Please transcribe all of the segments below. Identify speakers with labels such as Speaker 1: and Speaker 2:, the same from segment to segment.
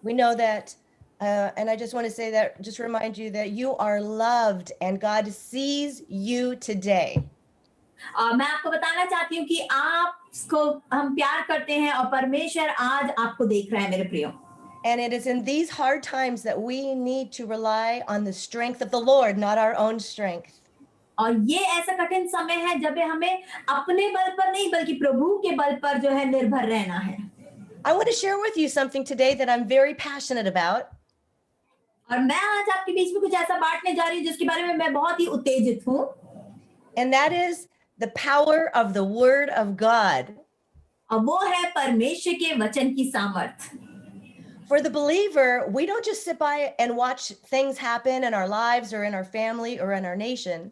Speaker 1: We know that, and I just want to say that, just remind you that you are loved and God sees you today.
Speaker 2: मैं आपको बताना चाहती हूँ कि आपको हम प्यार करते हैं और परमेश्वर आज आपको देख रहा है मेरे प्रियो.
Speaker 1: And it is in these hard times that we need to rely on the strength of the Lord, not our own strength.
Speaker 2: और ये ऐसा कठिन समय है जब हमें अपने बल पर नहीं बल्कि प्रभु के बल पर जो है निर्भर रहना है.
Speaker 1: I want to share with you something today that I'm very passionate about.
Speaker 2: और मैं आज आपके बीच में कुछ ऐसा बांटने जा रही हूँ जिसके बारे में मैं बहुत ही उत्तेजित हूँ.
Speaker 1: And that is the power of the word of God.
Speaker 2: और वो है परमेश्वर के वचन की सामर्थ.
Speaker 1: For the believer, we don't just sit by and watch things happen in our lives or in our family or in our nation.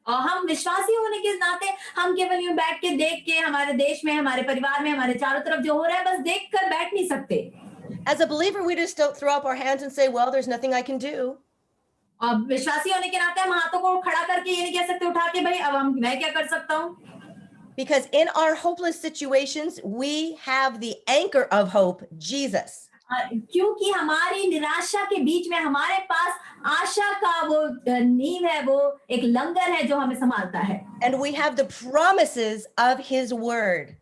Speaker 2: और हम विश्वासी होने के नाते हम केवल यूं बैठ के देख के हमारे देश में हमारे परिवार में हमारे चारों तरफ जो हो रहा है बस देख कर बैठ नहीं सकते.
Speaker 1: As a believer, we just don't throw up our hands and say, well, there's nothing I can do.
Speaker 2: और विश्वासी होने के नाते हम हाथों को खड़ा करके ये नहीं कह सकते उठा के भाई अब मैं क्या कर सकता हूँ.
Speaker 1: Because in our hopeless situations, we have the anchor of hope, Jesus.
Speaker 2: क्योंकि हमारी निराशा के बीच में हमारे पास आशा का वो नींव है, वो एक लंगर है जो हमें संभालता है.
Speaker 1: And we have the promises of his word.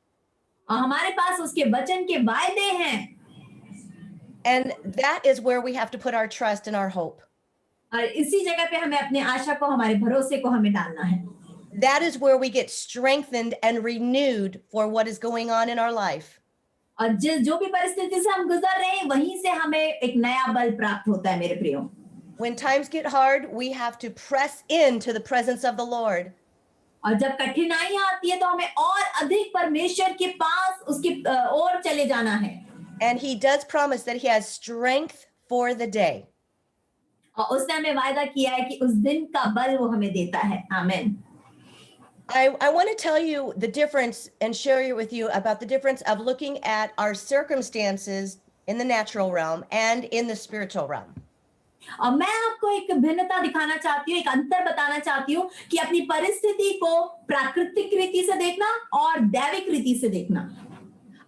Speaker 2: और हमारे पास उसके वचन के वायदे हैं.
Speaker 1: And that is where we have to put our trust and our hope.
Speaker 2: और इसी जगह पे हमें अपने आशा को हमारे भरोसे को हमें डालना है.
Speaker 1: That is where we get strengthened and renewed for what is going on in our life.
Speaker 2: और जो भी परिस्थिति से हम गुजर रहे हैं वहीं से हमें एक नया बल प्राप्त होता है मेरे प्रियो.
Speaker 1: When times get hard, we have to press into the presence of the Lord.
Speaker 2: और जब कठिनाइयां आती है तो हमें और अधिक परमेश्वर के पास उसके ओर चले जाना है.
Speaker 1: And he does promise that he has strength for the day.
Speaker 2: और उसने हमें वायदा किया है कि उस दिन का बल वो हमें देता है. आमीन.
Speaker 1: I want to tell you the difference and share with you about the difference of looking at our circumstances in the natural realm and in the spiritual realm.
Speaker 2: और मैं आपको एक भिन्नता दिखाना चाहती हूँ, एक अंतर बताना चाहती हूँ कि अपनी परिस्थिति को प्राकृतिक रीति से देखना और दैविक रीति से देखना.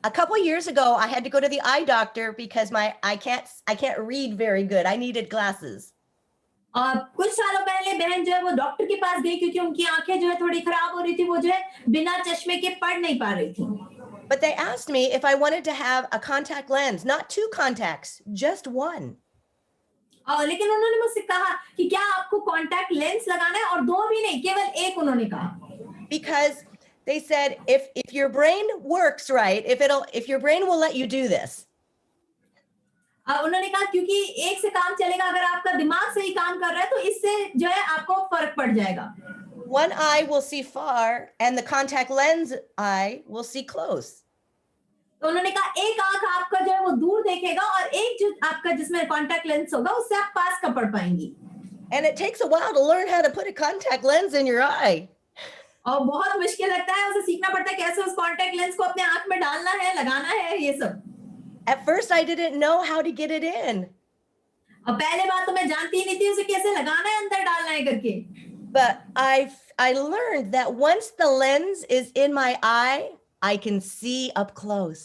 Speaker 1: A couple years ago, I had to go to the eye doctor because I can't read very good. I needed glasses.
Speaker 2: कुछ सालों पहले बहन जो है वो डॉक्टर के पास गई क्योंकि उनकी आंखें जो है थोड़ी खराब हो रही थी, वो जो है बिना चश्मे के पढ़ नहीं पा रही थी.
Speaker 1: But they asked me if I wanted to have a contact lens, not 2 contacts, just 1.
Speaker 2: लेकिन उन्होंने मुझसे कहा कि क्या आपको कॉन्टैक्ट लेंस लगाना है और 2 भी नहीं, केवल 1 उन्होंने कहा.
Speaker 1: Because they said if your brain works right, if your brain will let you do this.
Speaker 2: उन्होंने कहा क्योंकि एक से काम चलेगा, अगर आपका दिमाग सही काम कर रहा है तो इससे जो है आपको फर्क पड़ जाएगा.
Speaker 1: One eye will see far and the contact lens eye will see close.
Speaker 2: तो उन्होंने कहा एक आंख आपका जो है वो दूर देखेगा और एक जो आपका जिसमें कॉन्टैक्ट लेंस होगा उससे आप पास का पढ़ पाएंगी.
Speaker 1: And it takes a while to learn how to put a contact lens in your eye.
Speaker 2: और बहुत मुश्किल लगता है, उसे सीखना पड़ता है कैसे उस कॉन्टैक्ट लेंस को अपने आंख में डालना है, लगाना है, ये सब.
Speaker 1: At first I didn't know how to get it in.
Speaker 2: और पहले बात तो मैं जानती ही नहीं थी उसे कैसे लगाना है, अंदर डालना है करके.
Speaker 1: But I learned that once the lens is in my eye, I can see up close.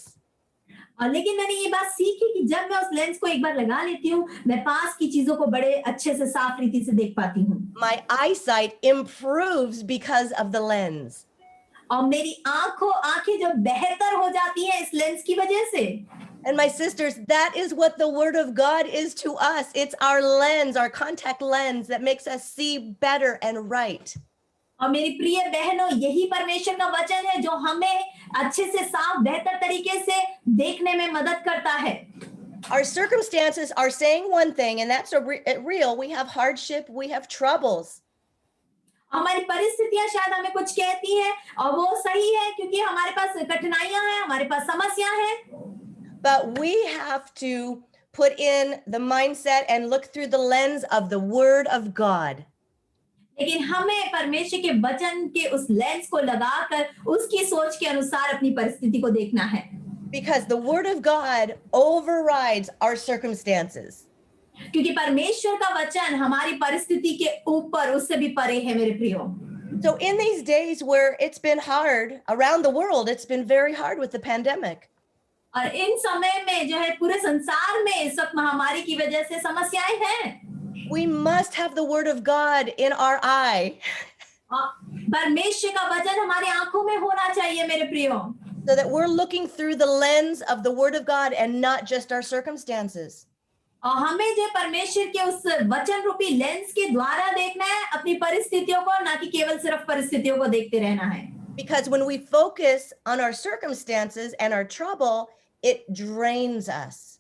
Speaker 2: लेकिन मैंने ये बात सीखी कि जब मैं उस लेंस को एक बार लगा लेती हूँ, मैं पास की चीजों को बड़े अच्छे से साफ रीति से देख पाती हूँ.
Speaker 1: My eyesight improves because of the lens.
Speaker 2: और मेरी आंखें जो बेहतर हो जाती हैं इस लेंस की वजह से.
Speaker 1: And my sisters, that is what the word of God is to us. It's our lens, our contact lens that makes us see better and right.
Speaker 2: और मेरी प्रिय बहनों, यही परमेश्वर का वचन है जो हमें अच्छे से साफ बेहतर तरीके से देखने में मदद करता है.
Speaker 1: Our circumstances are saying one thing, and that's real. We have hardship, we have troubles.
Speaker 2: हमारी परिस्थितियां शायद हमें कुछ कहती हैं और वो सही है क्योंकि हमारे पास कठिनाइयां हैं, हमारे पास समस्याएं हैं.
Speaker 1: But we have to put in the mindset and look through the lens of the word of God.
Speaker 2: लेकिन हमें परमेश्वर के वचन के उस लेंस को लगाकर उसकी सोच के अनुसार अपनी परिस्थिति को देखना है.
Speaker 1: Because the word of God overrides our circumstances.
Speaker 2: क्योंकि परमेश्वर का वचन हमारी परिस्थिति के ऊपर उससे भी परे है मेरे प्रियो.
Speaker 1: So in these days where it's been hard around the world, it's been very hard with the pandemic.
Speaker 2: और इन समय में जो है पूरे संसार में इस वक्त महामारी की वजह से समस्याएं हैं।
Speaker 1: We must have the word of God in our eye
Speaker 2: परमेश्वर का वचन हमारी आंखों में होना चाहिए मेरे प्रियो,
Speaker 1: so that we're looking through the lens of the word of God and not just our circumstances.
Speaker 2: और हमें जो परमेश्वर के उस वचन रूपी लेंस के द्वारा देखना है अपनी परिस्थितियों को, ना कि केवल सिर्फ परिस्थितियों को देखते रहना है।
Speaker 1: Because when we focus on our circumstances and our trouble, it drains us.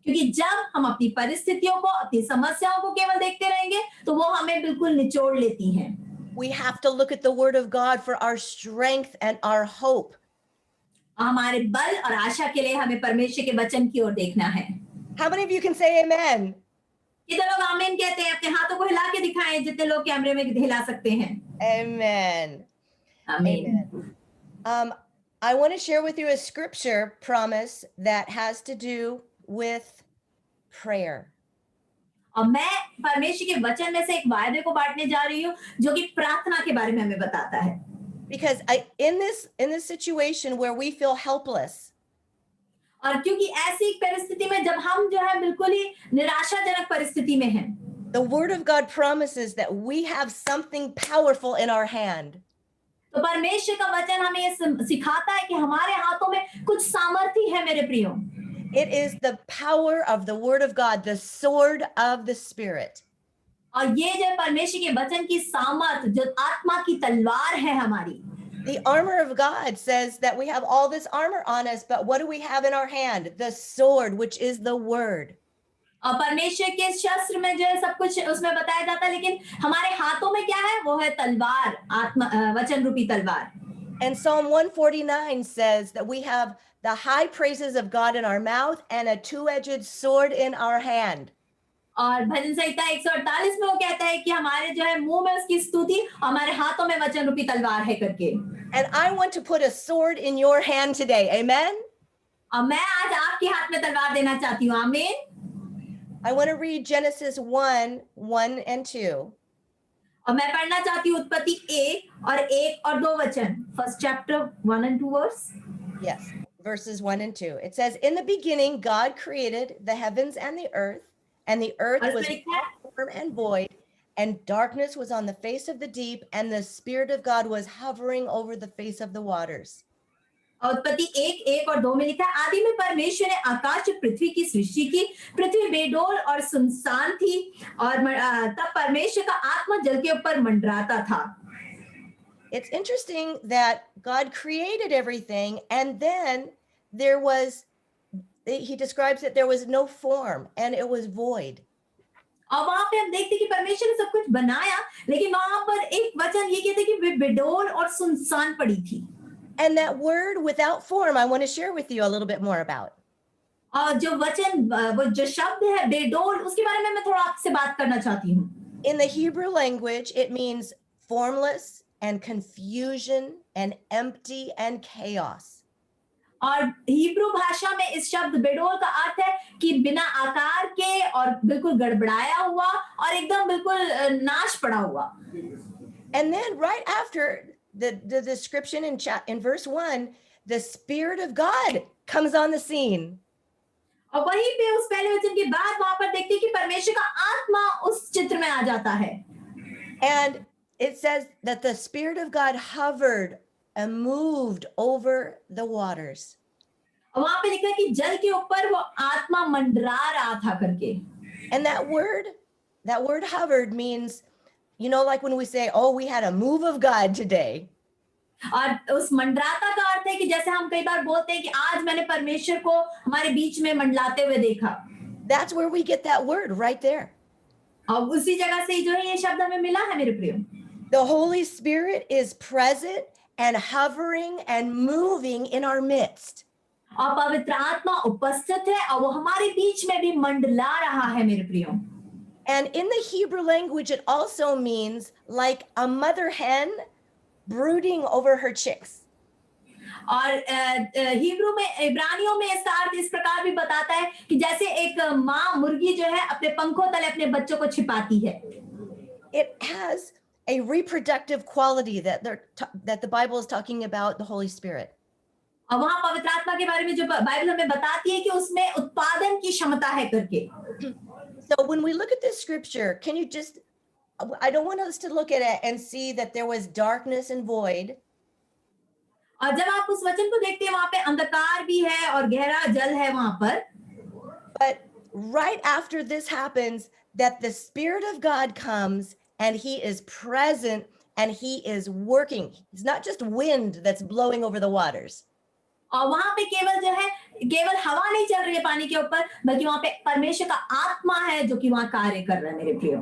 Speaker 2: क्योंकि जब हम अपनी परिस्थितियों को, अपनी समस्याओं को केवल देखते रहेंगे तो वो हमें बिल्कुल निचोड़ लेती हैं।
Speaker 1: We have to look at the word of God for our strength and our hope.
Speaker 2: हमारे बल और आशा के लिए हमें परमेश्वर के वचन की ओर देखना है।
Speaker 1: How many of you can say amen?
Speaker 2: कितने लोग आमीन कहते हैं? अपने हाथों को हिला के दिखाएं, जितने लोग कैमरे में हिला सकते हैं।
Speaker 1: Amen.
Speaker 2: आमीन।
Speaker 1: I want to share with you a scripture promise that has to do with prayer.
Speaker 2: और मैं परमेश्वर के वचन में से एक वायदे को बांटने जा रही हूँ जो कि प्रार्थना के बारे में हमें बताता है।
Speaker 1: Because in this situation where we feel helpless,
Speaker 2: और क्योंकि ऐसी एक परिस्थिति में जब हम जो है बिल्कुल ही निराशाजनक परिस्थिति में हैं,
Speaker 1: the word of God promises that we have something powerful in our hand.
Speaker 2: तो परमेश्वर का वचन हमें ये सिखाता है कि हमारे हाथों में कुछ सामर्थ्य है मेरे प्रियो।
Speaker 1: It is the power of the word of God, the sword of the spirit.
Speaker 2: और ये जो परमेश्वर के वचन की सामर्थ, जो आत्मा की तलवार है हमारी।
Speaker 1: The armor of God says that we have all this armor on us, but what do we have in our hand? The sword, which is the word.
Speaker 2: और परमेश्वर के शस्त्र में जो है सब कुछ उसमें बताया जाता है, लेकिन हमारे हाथों में क्या है? वो है तलवार, आत्मा वचन रूपी तलवार।
Speaker 1: And Psalm 149 says that we have the high praises of God in our mouth and a two-edged sword in our hand.
Speaker 2: और भजन संहिता 148 में वो कहता है कि हमारे जो है मुंह में उसकी स्तुति, हमारे हाथों में वचन रूपी तलवार है करके।
Speaker 1: And I want to put a sword in your hand today. Amen.
Speaker 2: और मैं आज आपके हाथ में तलवार देना चाहती हूँ। आमीन।
Speaker 1: I want to read Genesis 1 and 2.
Speaker 2: और मैं पढ़ना चाहती हूँ उत्पत्ति 1 और 2 वचन। First chapter 1 and 2 verse.
Speaker 1: Yes, verses 1 and 2. It says, in the beginning, God created the heavens and the earth
Speaker 2: और
Speaker 1: was
Speaker 2: इसमें लिखा है,
Speaker 1: form and void, and darkness was on the face of the deep, and the Spirit of God was hovering over the face of the waters.
Speaker 2: और उत्पत्ति 1 और 2 में लिखा है, आदि में परमेश्वर ने आकाश और पृथ्वी की सृष्टि की। पृथ्वी बेडौल और सुनसान थी और तब परमेश्वर का आत्मा जल के ऊपर मंडराता था।
Speaker 1: It's interesting that God created everything, and then he describes that there was no form and it was void.
Speaker 2: और वहां पे हम देखते हैं कि परमेश्वर ने सब कुछ बनाया, लेकिन वहां पर एक वचन ये कहते हैं कि वे बेडौल और सुनसान पड़ी थी।
Speaker 1: And that word without form, I want to share with you a little bit more about.
Speaker 2: और जो वचन, वो जो शब्द है बेडौल, उसके बारे में मैं थोड़ा आपसे बात करना चाहती हूँ।
Speaker 1: In the Hebrew language, it means formless and confusion and empty and chaos.
Speaker 2: और हिब्रू भाषा में इस शब्द बेडौल का अर्थ है कि बिना आकार के और बिल्कुल गड़बड़ाया हुआ और एकदम बिल्कुल नाश पड़ा हुआ।
Speaker 1: And then right after the description in verse 1, the Spirit of God comes on the scene.
Speaker 2: और वहीं पे उस पहले वचन के बाद वहां पर देखते हैं कि परमेश्वर का आत्मा उस चित्र में आ जाता है।
Speaker 1: And it says that the Spirit of God hovered and moved over the waters.
Speaker 2: और वहां पे लिखा है कि जल के ऊपर वो आत्मा मंडरा रहा था करके।
Speaker 1: And that word hovered means, you know, like when we say, oh, we had a move of God today.
Speaker 2: और उस मंडराता का अर्थ है कि जैसे हम कई बार बोलते हैं कि आज मैंने परमेश्वर को हमारे बीच में मंडलाते हुए देखा।
Speaker 1: That's where we get that word right there.
Speaker 2: और उसी जगह से जो है ये शब्द हमें मिला है मेरे प्रियो।
Speaker 1: The Holy Spirit is present and hovering and moving in our midst.
Speaker 2: और पवित्र आत्मा उपस्थित है और वो हमारे बीच में भी मंडला रहा है मेरे प्रियो।
Speaker 1: And in the Hebrew language, it also means like a mother hen brooding over her chicks.
Speaker 2: और हिब्रू में, इब्रानियों में इसका अर्थ इस प्रकार भी बताता है कि जैसे एक माँ मुर्गी जो है अपने पंखों तले अपने बच्चों को छिपाती है।
Speaker 1: It has a reproductive quality that the Bible is talking about the Holy Spirit.
Speaker 2: और वहां पवित्र आत्मा के बारे में जो बाइबल हमें बताती है कि उसमें उत्पादन की क्षमता है करके।
Speaker 1: So when we look at this scripture, can you just, I don't want us to look at it and see that there was darkness and void.
Speaker 2: और जब आप उस वचन को देखते हैं वहां पे अंधकार भी है और गहरा जल है वहां पर।
Speaker 1: But right after this happens, that the Spirit of God comes and He is present and He is working. It's not just wind that's blowing over the waters.
Speaker 2: और वहां पे केवल जो है केवल हवा नहीं चल रही है पानी के ऊपर, बल्कि वहां पे परमेश्वर का आत्मा है जो कि वहां कार्य कर रहा है मेरे प्रियो।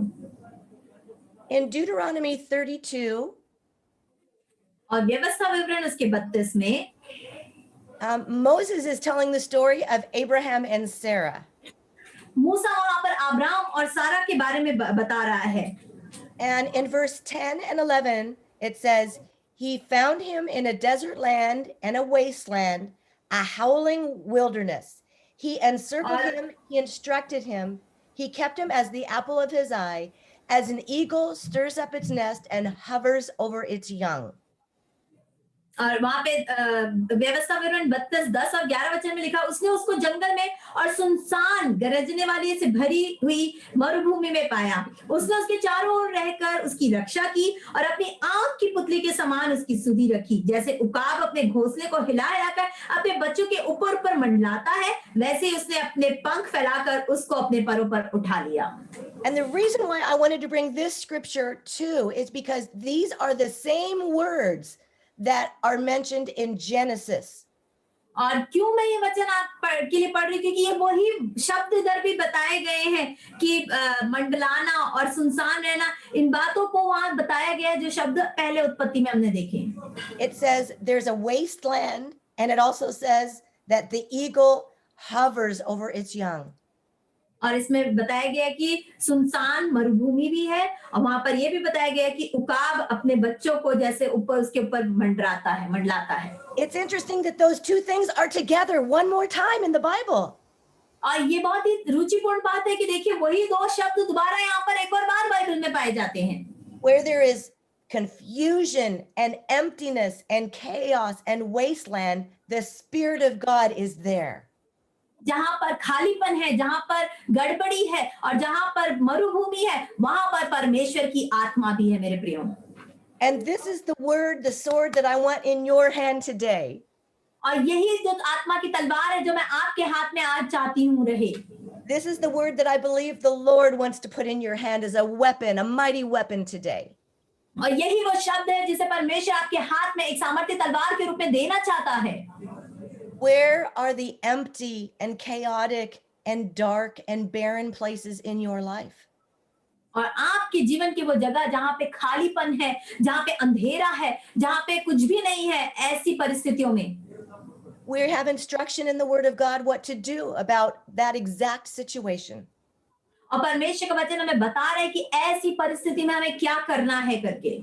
Speaker 1: In Deuteronomy 32,
Speaker 2: और व्यवस्था विवरण उसके 32 में
Speaker 1: Moses is telling the story of Abraham and Sarah.
Speaker 2: मूसा वहां पर अब्राहम और सारा के बारे में बता रहा है।
Speaker 1: And in verse 10 and 11, it says, He found him in a desert land and a wasteland, a howling wilderness. He encircled him, he instructed him, he kept him as the apple of his eye, as an eagle stirs up its nest and hovers over its young.
Speaker 2: और वहां पे व्यवस्था विवरण 32, 10 और 11 वचन में लिखा, उसने उसको जंगल में और सुनसान गरजने वाली से भरी हुई मरुभूमि में पाया। उसने उसके चारों ओर रहकर उसकी रक्षा की और अपनी आंख की पुतली के समान उसकी सुधि रखी। जैसे उकाब अपने घोंसले को हिला हिलाकर अपने बच्चों के ऊपर ऊपर मंडलाता है, वैसे ही उसने अपने पंख फैलाकर उसको अपने परों पर उठा लिया।
Speaker 1: And the reason why I wanted to bring this scripture too is because these are the same words that are mentioned in Genesis.
Speaker 2: और क्यों मैं ये वचन आप के लिए पढ़ रही, क्योंकि ये वही शब्द इधर भी बताए गए हैं कि मंडलाना और सुनसान रहना, इन बातों को वहां बताया गया है जो शब्द पहले उत्पत्ति में हमने देखे।
Speaker 1: It says there's a wasteland, and it also says that the eagle hovers over its young.
Speaker 2: और इसमें बताया गया कि सुनसान मरुभूमि भी है, और वहां पर यह भी बताया गया कि उकाब अपने बच्चों को जैसे ऊपर उसके ऊपर मंडलाता है।
Speaker 1: It's interesting that those two things are together one more time in the Bible.
Speaker 2: और ये बहुत ही रुचिपूर्ण बात है कि देखिए वही दो शब्द दोबारा यहाँ पर एक और बार बाइबल में पाए जाते हैं।
Speaker 1: Where there is confusion and emptiness and chaos and wasteland, the Spirit of God is there.
Speaker 2: जहां पर खालीपन है, जहां पर गड़बड़ी है और जहां पर मरुभूमि है, वहां पर परमेश्वर की आत्मा भी है मेरे प्रियो।
Speaker 1: And this is the word, the sword that I want in your hand today.
Speaker 2: और यही जो आत्मा की तलवार है जो मैं आपके हाथ में आज चाहती हूँ रहे।
Speaker 1: This is the word that I believe the Lord wants to put in your hand as a weapon, a mighty weapon today.
Speaker 2: और यही वो शब्द है जिसे परमेश्वर आपके हाथ में एक सामर्थ्य तलवार के रूप में देना चाहता है।
Speaker 1: Where are the empty and chaotic and dark and barren places in your life?
Speaker 2: और आपके जीवन की वो जगह जहां पे खालीपन है, जहां पे अंधेरा है, जहां पे कुछ भी नहीं है, ऐसी परिस्थितियों में
Speaker 1: We have instruction in the Word of God what to do about that exact situation.
Speaker 2: और परमेश्वर का वचन हमें बता रहा है कि ऐसी परिस्थिति में हमें क्या करना है करके।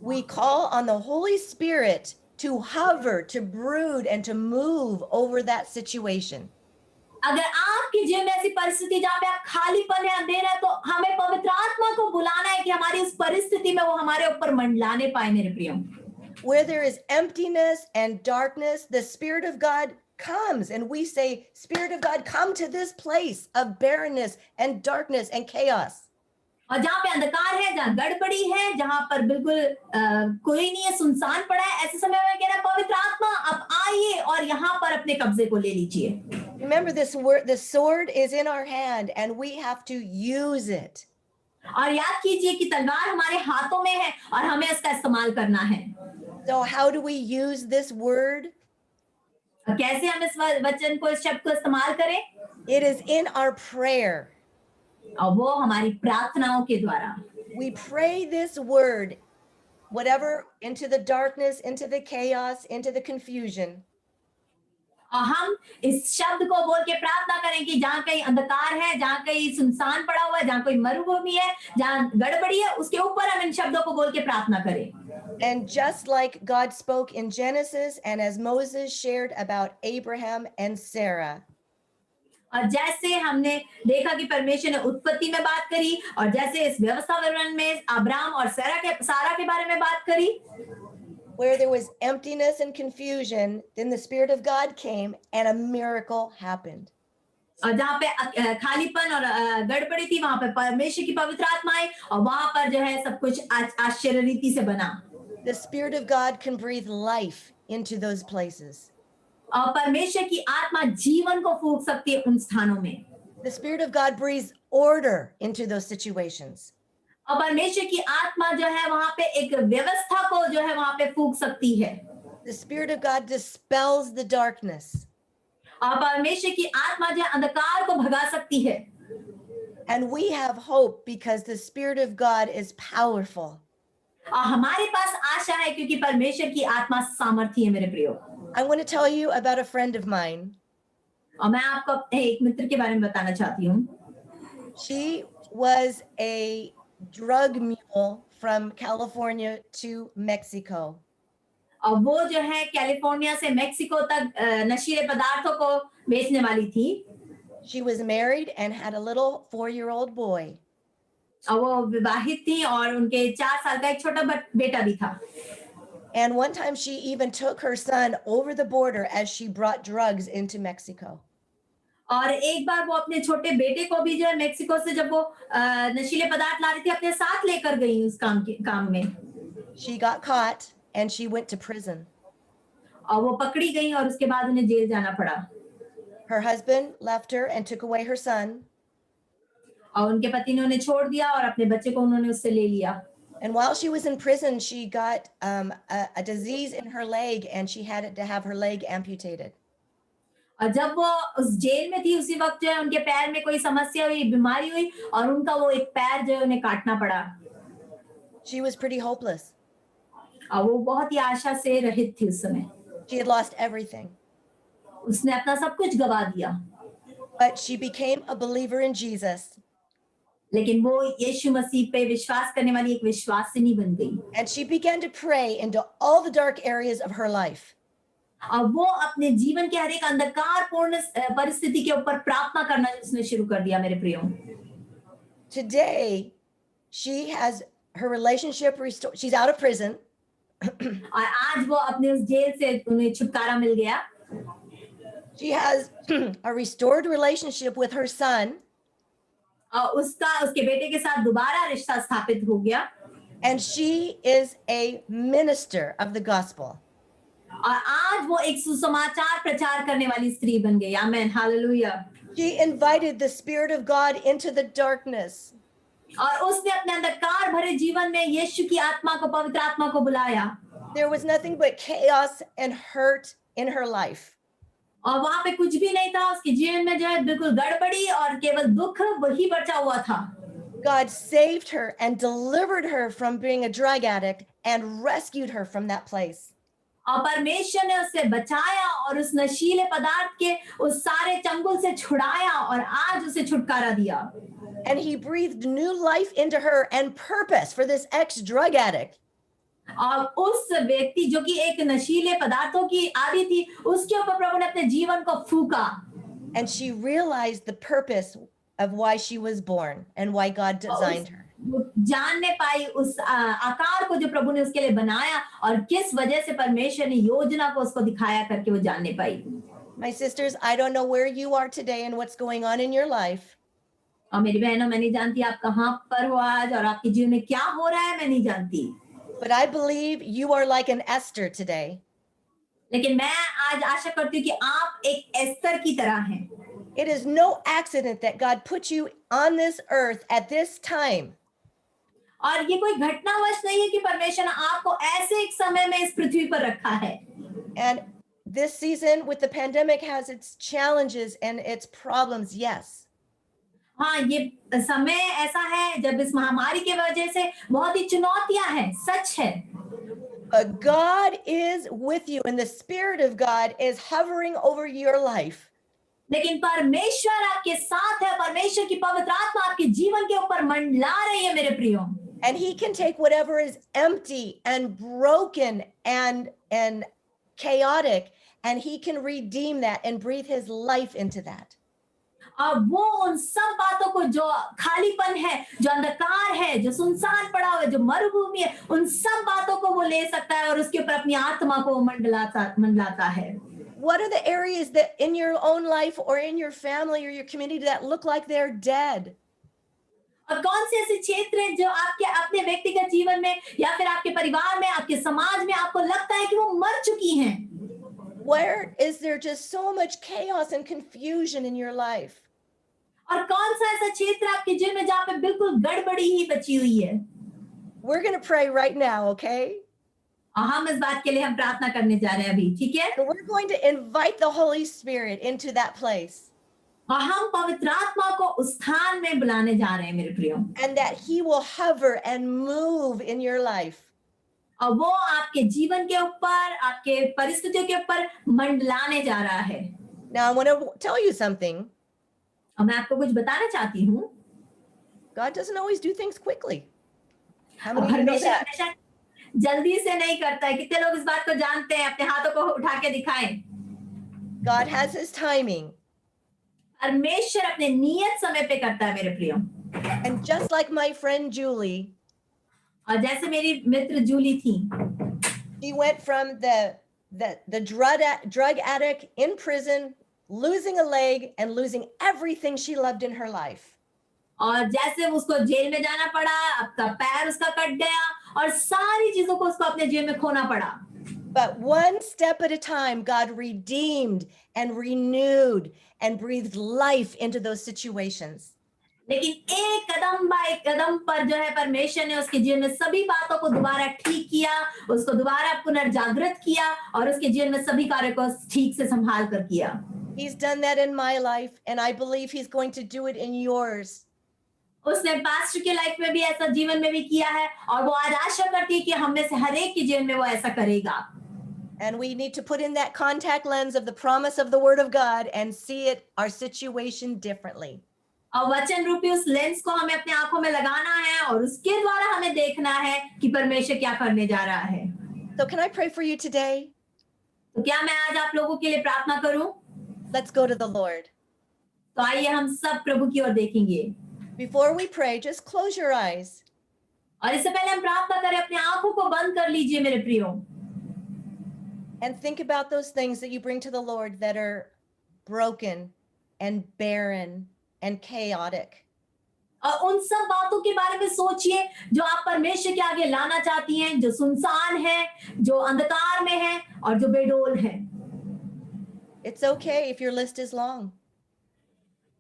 Speaker 1: We call on the Holy Spirit to hover, to brood, and to move over that situation.
Speaker 2: अगर आपके जीवन में ऐसी परिस्थिति जहां पे आप खालीपन है, अंधेरा है, तो हमें पवित्र आत्मा को बुलाना है कि हमारी उस परिस्थिति में वो हमारे ऊपर मंडलाने पाए मेरे प्रियो।
Speaker 1: Where there is emptiness and darkness, the Spirit of God comes, and we say, Spirit of God, come to this place of barrenness and darkness and chaos.
Speaker 2: और जहां पे अंधकार है, जहां गड़बड़ी है, जहां पर बिल्कुल कोई नहीं है, सुनसान पड़ा है, ऐसे समय में कह रहा है पवित्र आत्मा आप आइए और यहाँ पर अपने कब्जे को ले लीजिए।
Speaker 1: Remember, this word, the sword is in our hand, and we have to use it.
Speaker 2: और याद कीजिए कि तलवार हमारे हाथों में है और हमें इसका इस्तेमाल करना है।
Speaker 1: So how do we use this word?
Speaker 2: कैसे हम इस वचन को, इस शब्द को इस्तेमाल करें?
Speaker 1: It is in our prayer.
Speaker 2: और वो हमारी प्रार्थनाओं के द्वारा।
Speaker 1: We pray this word, whatever, into the darkness, into the chaos, into the confusion.
Speaker 2: और हम इस शब्द को बोल के प्रार्थना करें कि जहां कहीं अंधकार है, जहां कहीं सुनसान पड़ा हुआ है, जहां कोई मरुभूमि है, जहां गड़बड़ी है, उसके ऊपर हम इन शब्दों को बोल के प्रार्थना करें।
Speaker 1: And just like God spoke in Genesis, and as Moses shared about Abraham and Sarah,
Speaker 2: और जैसे हमने देखा कि परमेश्वर ने उत्पत्ति में बात करी, और जैसे इस व्यवस्था विवरण में अब्राहम और सारा के बारे में बात करी,
Speaker 1: where there was emptiness and confusion, then the Spirit of God came and a miracle happened.
Speaker 2: और जहाँ पे खालीपन और गड़बड़ी थी वहां पे परमेश्वर की पवित्र आत्मा आई और वहां पर जो है सब कुछ आश्चर्य रीति से बना
Speaker 1: The Spirit of God can breathe life into those places.
Speaker 2: और परमेश्वर की आत्मा जीवन को फूंक सकती है उन स्थानों में
Speaker 1: The Spirit of God breathes order into those situations.
Speaker 2: और परमेश्वर की आत्मा जो है वहां पे एक व्यवस्था को जो है वहां पे फूंक सकती है
Speaker 1: The Spirit of God dispels the darkness.
Speaker 2: और परमेश्वर की आत्मा जो है अंधकार को भगा सकती है
Speaker 1: And we have hope because the Spirit of God is powerful.
Speaker 2: और हमारे पास आशा है क्योंकि परमेश्वर की आत्मा सामर्थी है मेरे प्रियो
Speaker 1: I want to tell you about a friend of mine.
Speaker 2: और मैं आपको अपने एक मित्र के बारे में बताना चाहती हूँ
Speaker 1: She was a drug mule from California to Mexico.
Speaker 2: और वो जो है कैलिफोर्निया से मेक्सिको तक नशीले पदार्थों को बेचने वाली थी
Speaker 1: She was married and had a little 4-year-old boy.
Speaker 2: और वो विवाहित थी और उनके 4 साल का एक छोटा बेटा भी था
Speaker 1: And one time she even took her son over the border as she brought drugs into Mexico.
Speaker 2: और एक बार वो अपने छोटे बेटे को भी जो है मेक्सिको से जब वो नशीले पदार्थ ला रही थी अपने साथ लेकर गई उस काम में
Speaker 1: She got caught and she went to prison.
Speaker 2: और वो पकड़ी गई और उसके बाद उन्हें जेल जाना पड़ा
Speaker 1: Her husband left her and took away her son.
Speaker 2: और उनके पति ने उन्हें छोड़ दिया और अपने बच्चे को उन्होंने उससे ले लिया
Speaker 1: And while she was in prison, she got a disease in her leg and she had to have her leg amputated.
Speaker 2: और जब वो उस जेल में थी उसी वक्त जो है उनके पैर में कोई समस्या हुई बीमारी हुई और उनका वो एक पैर जो है उन्हें काटना पड़ा
Speaker 1: She was pretty hopeless.
Speaker 2: और वो बहुत ही आशा से रहित थी उस समय
Speaker 1: She had lost everything.
Speaker 2: उसने अपना सब कुछ गवा दिया
Speaker 1: But she became a believer in Jesus.
Speaker 2: लेकिन वो यीशु मसीह पे विश्वास करने वाली एक विश्वासिनी बन गई
Speaker 1: And she began to pray into all the dark areas of her life.
Speaker 2: और वो अपने जीवन के हर एक अंधकारपूर्ण परिस्थिति के ऊपर प्रार्थना करना उसने शुरू कर दिया मेरे प्रियो
Speaker 1: Today, she has her relationship restored. She's out of prison.
Speaker 2: और आज वो अपने उस जेल से उन्हें छुटकारा मिल गया
Speaker 1: She has a restored relationship with her son.
Speaker 2: और उसके बेटे के साथ दोबारा रिश्ता स्थापित हो गया
Speaker 1: And she is a minister of the gospel.
Speaker 2: और आज वो एक सुसमाचार प्रचार करने वाली स्त्री बन गई amen hallelujah
Speaker 1: She invited the Spirit of God into the darkness.
Speaker 2: और उसने अपने अंधकार भरे जीवन में यीशु की आत्मा को पवित्र आत्मा को बुलाया
Speaker 1: There was nothing but chaos and hurt in her life.
Speaker 2: और वहां पे कुछ भी नहीं था उसके जीवन में जो है बिल्कुल गड़बड़ी और केवल दुख वही बचा हुआ था
Speaker 1: God saved her and delivered her from being a drug addict and rescued her from that place.
Speaker 2: और परमेश्वर ने उसे बचाया और उस नशीले पदार्थ के उस सारे चंगुल से छुड़ाया और आज उसे छुटकारा दिया
Speaker 1: And he breathed new life into her and purpose for this ex-drug addict.
Speaker 2: और उस व्यक्ति जो कि एक नशीले पदार्थों की आदी थी उसके ऊपर प्रभु ने अपने जीवन को फूका
Speaker 1: And she realized the purpose of why she was born and why God designed her.
Speaker 2: वो जानने पाई उस आकार को जो प्रभु ने उसके लिए बनाया और किस वजह से परमेश्वर ने योजना को उसको दिखाया करके वो जानने पाई
Speaker 1: My sisters, I don't know where you are today and what's going on in your life.
Speaker 2: और मेरी बहनों मैं नहीं जानती आप कहाँ पर हो आज और आपके जीवन में क्या हो रहा है मैं नहीं जानती
Speaker 1: But I believe you are like an Esther today.
Speaker 2: लेकिन मैं आज आशा करती हूँ कि आप एक एस्तर की तरह हैं
Speaker 1: It is no accident that God put you on this earth at this time.
Speaker 2: और ये कोई घटनावश नहीं है कि परमेश्वर ने आपको ऐसे एक समय में इस पृथ्वी पर रखा है
Speaker 1: And this season with the pandemic has its challenges and its problems, yes.
Speaker 2: हाँ ये समय ऐसा है जब इस महामारी की वजह से बहुत ही चुनौतियां हैं सच है
Speaker 1: But God is with you and the Spirit of God is hovering over your life.
Speaker 2: लेकिन परमेश्वर आपके साथ है परमेश्वर की पवित्र आत्मा आपके जीवन के ऊपर मंडला रही है मेरे प्रियो
Speaker 1: And he can take whatever is empty and broken and chaotic and he can redeem that and breathe his life into that.
Speaker 2: अब वो उन सब बातों को, जो खालीपन है, जो अंधकार है, जो सुनसान पड़ा हुआ है, जो मरुभूमि है, उन सब बातों को वो ले सकता है और उसके ऊपर अपनी आत्मा को मंडलाता मंडलाता है।
Speaker 1: What are the areas that in your own life or in your family or your community that look like they're dead?
Speaker 2: और कौन से ऐसे क्षेत्र हैं जो आपके अपने व्यक्तिगत जीवन में या फिर आपके परिवार में, आपके समाज में आपको लगता है कि वो मर चुकी हैं?
Speaker 1: Where is there just so much chaos and confusion in your life?
Speaker 2: और कौन सा ऐसा क्षेत्र आपके जीवन में जहाँ पे बिल्कुल गड़बड़ी ही बची हुई है?
Speaker 1: We're going to pray right now, okay?
Speaker 2: और हम इस बात के लिए हम प्रार्थना करने जा रहे हैं अभी, ठीक है?
Speaker 1: And we're going to invite the Holy Spirit into that place,
Speaker 2: और हम पवित्र आत्मा को उस स्थान में बुलाने जा रहे हैं मेरे प्रियो,
Speaker 1: and that He will hover and move in your life.
Speaker 2: और वो आपके जीवन के ऊपर, आपके परिस्थितियों के ऊपर मंडलाने जा रहा है।
Speaker 1: Now, I want to tell you something.
Speaker 2: और मैं आपको कुछ बताना चाहती हूँ,
Speaker 1: God doesn't always do things quickly. How
Speaker 2: और
Speaker 1: many of you know
Speaker 2: परमेश्वर
Speaker 1: that?
Speaker 2: हमेशा जल्दी से नहीं करता है। कितने लोग इस बात को जानते हैं? अपने हाथों को उठा के दिखाएं।
Speaker 1: God has His timing.
Speaker 2: परमेश्वर अपने नियत समय पे करता है मेरे प्रियो।
Speaker 1: And just like my friend Julie,
Speaker 2: और जैसे मेरी मित्र जूली थी,
Speaker 1: she went from the drug addict in prison, losing a leg and losing everything she loved in her life.
Speaker 2: और जैसे उसको जेल में जाना पड़ा, अपना पैर उसका कट गया और सारी चीजों को उसको अपने जीवन में खोना पड़ा।
Speaker 1: But one step at a time, God redeemed and renewed and breathed life into those situations.
Speaker 2: लेकिन एक कदम बाय कदम पर जो है परमेश्वर ने उसके जीवन में सभी बातों को दोबारा ठीक किया, उसको दोबारा पुनर्जागृत किया और उसके जीवन में सभी कार्यों को ठीक से संभाल कर किया।
Speaker 1: He's done that in my life, and I believe He's going to do it in yours.
Speaker 2: उसने पास्टर के लाइफ में भी ऐसा जीवन में भी किया है और वो आज आशा करती है कि हम में से हर एक के जीवन में वो ऐसा करेगा।
Speaker 1: And we need to put in that contact lens of the promise of the Word of God and see it, our situation differently.
Speaker 2: और वचन रूपी उस लेंस को हमें अपने आंखों में लगाना है और उसके द्वारा हमें देखना है कि परमेश्वर क्या करने जा रहा है।
Speaker 1: So can I pray for you today?
Speaker 2: तो क्या मैं आज आप लोगों के लिए प्रार्थना करूं?
Speaker 1: Let's go to the Lord.
Speaker 2: तो आइए हम सब प्रभु की ओर देखेंगे।
Speaker 1: Before we pray, just close your eyes.
Speaker 2: और इससे पहले हम प्रार्थना करें, अपने आंखों को बंद कर लीजिए मेरे प्रियो,
Speaker 1: And think about those things that you bring to the Lord that are broken and barren and chaotic.
Speaker 2: और उन सब बातों के बारे में सोचिए जो आप परमेश्वर के आगे लाना चाहती हैं, जो सुनसान है, जो अंधकार में है और जो बेडोल है।
Speaker 1: It's okay if your list is long.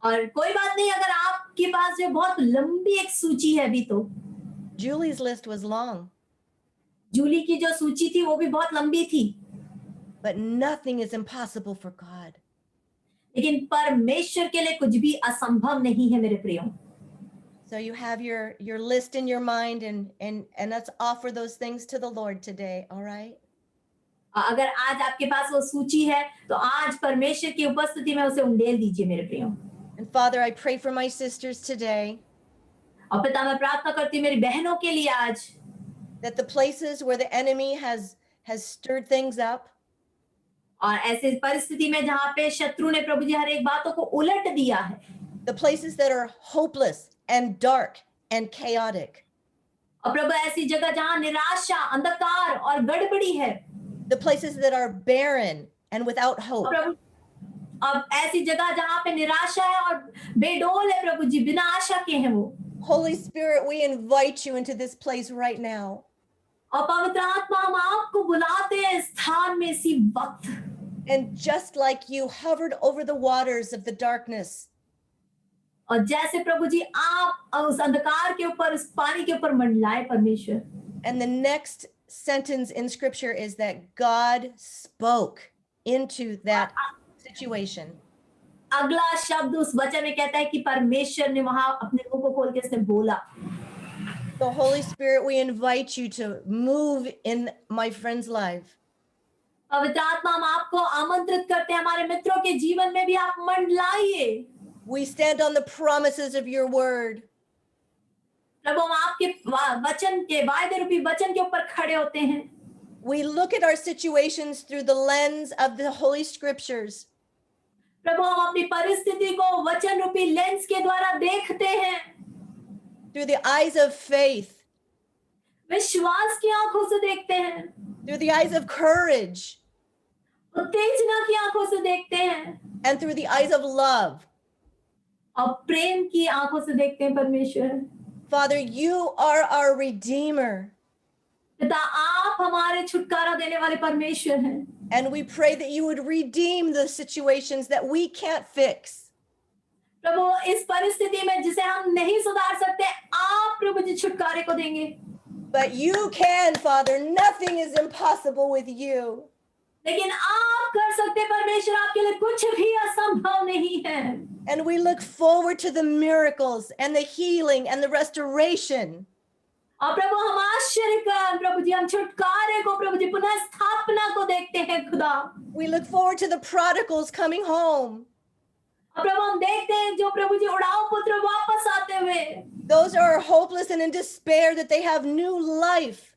Speaker 2: और कोई बात नहीं अगर आपके पास जो बहुत लंबी एक सूची है अभी तो।
Speaker 1: Julie's list was long,
Speaker 2: Jully की जो सूची थी वो भी बहुत लंबी थी,
Speaker 1: but nothing is impossible for God.
Speaker 2: लेकिन परमेश्वर के लिए कुछ भी असंभव नहीं है मेरे प्रियो।
Speaker 1: So you have your list in your mind, and let's offer those things to the Lord today, all right?
Speaker 2: अगर आज आपके पास वो सूची है तो आज परमेश्वर की उपस्थिति में उसे उंडेल दीजिए मेरे प्रियो।
Speaker 1: And Father, I pray for my sisters today
Speaker 2: और पिता मैं प्रार्थना करती हूँ मेरी बहनों के लिए आज,
Speaker 1: that the places where the enemy has stirred things up,
Speaker 2: और ऐसे परिस्थिति में जहाँ पे शत्रु ने प्रभु जी हर एक बातों को उलट दिया है,
Speaker 1: the places that are hopeless and dark and chaotic,
Speaker 2: और प्रभु ऐसी जगह जहाँ निराशा, अंधकार और गड़बड़ी है,
Speaker 1: the places that are barren and without hope,
Speaker 2: और प्रभु अब ऐसी जगह जहाँ पे निराशा है और बेडोल है प्रभु जी, बिना आशा के हैं वो।
Speaker 1: Holy Spirit, we invite you into this place right now.
Speaker 2: और पवित्र आत्मा हम आपको बुलाते हैं इस स्थान में इसी वक्त।
Speaker 1: And just like you hovered over the waters of the darkness,
Speaker 2: और जैसे प्रभु जी आप उस अंधकार के ऊपर, उस पानी के ऊपर मंडलाए परमेश्वर।
Speaker 1: and the next sentence in scripture is that God spoke into that situation.
Speaker 2: अगला शब्द उस वचन में कहता है कि परमेश्वर ने वहां अपने मुंह को खोल के उसने बोला।
Speaker 1: The Holy Spirit, we invite you to move in my friend's life.
Speaker 2: पवित्र आत्मा हम आपको आमंत्रित करते हैं, हमारे मित्रों के जीवन में भी आप मंडलाइए।
Speaker 1: We stand on the promises of your word.
Speaker 2: प्रभु हम आपके वचन के, वायदे रूपी वचन के ऊपर खड़े होते हैं।
Speaker 1: We look at our situations through the lens of the Holy Scriptures.
Speaker 2: प्रभु हम अपनी परिस्थिति को वचन रूपी लेंस के द्वारा देखते हैं,
Speaker 1: through the eyes of faith,
Speaker 2: विश्वास की आंखों से देखते हैं,
Speaker 1: through the eyes of courage,
Speaker 2: उत्तेजना की आंखों से देखते हैं
Speaker 1: and through the eyes of love.
Speaker 2: और प्रेम की आंखों से देखते हैं। परमेश्वर
Speaker 1: Father, you are our Redeemer,
Speaker 2: पिता आप हमारे छुटकारा देने वाले परमेश्वर हैं,
Speaker 1: and we pray that you would redeem the situations that we can't fix.
Speaker 2: प्रभु इस परिस्थिति में जिसे हम नहीं सुधार सकते, आप प्रभु जी छुटकारे को देंगे।
Speaker 1: But you can, Father. Nothing is impossible with you.
Speaker 2: लेकिन आप कर सकते हैं परमेश्वर, आपके लिए कुछ भी असंभव नहीं है।
Speaker 1: And we look forward to the miracles and the healing and the restoration.
Speaker 2: और प्रभु हम आश्चर्य का प्रभु जी, हम छुटकारे को प्रभु जी, पुनः स्थापना को देखते हैं खुदा।
Speaker 1: We look forward to the prodigals coming home.
Speaker 2: और प्रभु हम देखते हैं जो प्रभु जी उड़ाऊ पुत्र वापस आते हुए,
Speaker 1: Those who are hopeless and in despair, that they have new life.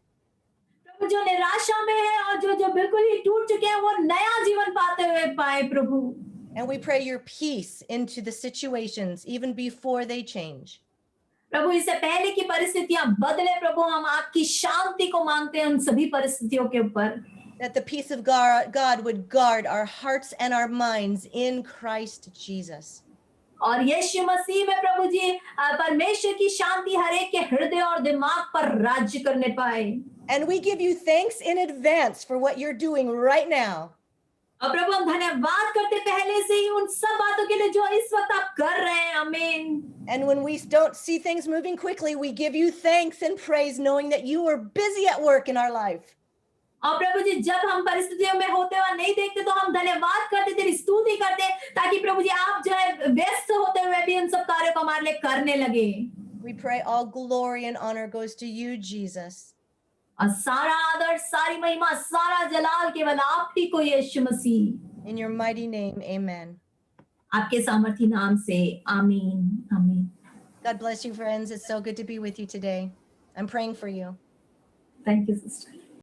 Speaker 2: प्रभु जो निराशा में है और जो बिल्कुल ही टूट चुके हैं, वो नया जीवन पाते हुए पाए प्रभु।
Speaker 1: And we pray your peace into the situations even before they change.
Speaker 2: प्रभु इससे पहले की परिस्थितियां बदले, प्रभु हम आपकी शांति को मांगते हैं उन सभी परिस्थितियों के ऊपर।
Speaker 1: That the peace of God would guard our hearts and our minds in Christ Jesus.
Speaker 2: और यीशु मसीह में प्रभु जी परमेश्वर की शांति हर एक के हृदय और दिमाग पर राज्य करने पाए।
Speaker 1: And we give you thanks in advance for what you're doing right now.
Speaker 2: और प्रभु हम धन्यवाद करते पहले से ही उन सब बातों के लिए जो इस वक्त आप कर रहे हैं। आमीन।
Speaker 1: And when we don't see things moving quickly, we give you thanks and praise, knowing that you are busy at work in our life.
Speaker 2: और प्रभु जी जब हम परिस्थितियों में होते हुए नहीं देखते तो हम धन्यवाद करते, तेरी स्तुति करते, ताकि प्रभु जी आप जो है व्यस्त होते हुए भी उन सब कार्यों को हमारे लिए करने लगे।
Speaker 1: We pray all glory and honor goes to you, Jesus.
Speaker 2: और सारा आदर, सारी महिमा, सारा जलाल केवल आप ही को यीशु मसीह।
Speaker 1: In your mighty name, amen.
Speaker 2: आपके सामर्थी नाम से आमीन आमीन।
Speaker 1: God bless you, friends. It's so good to be with you today. I'm praying for you.
Speaker 2: Thank you, sister.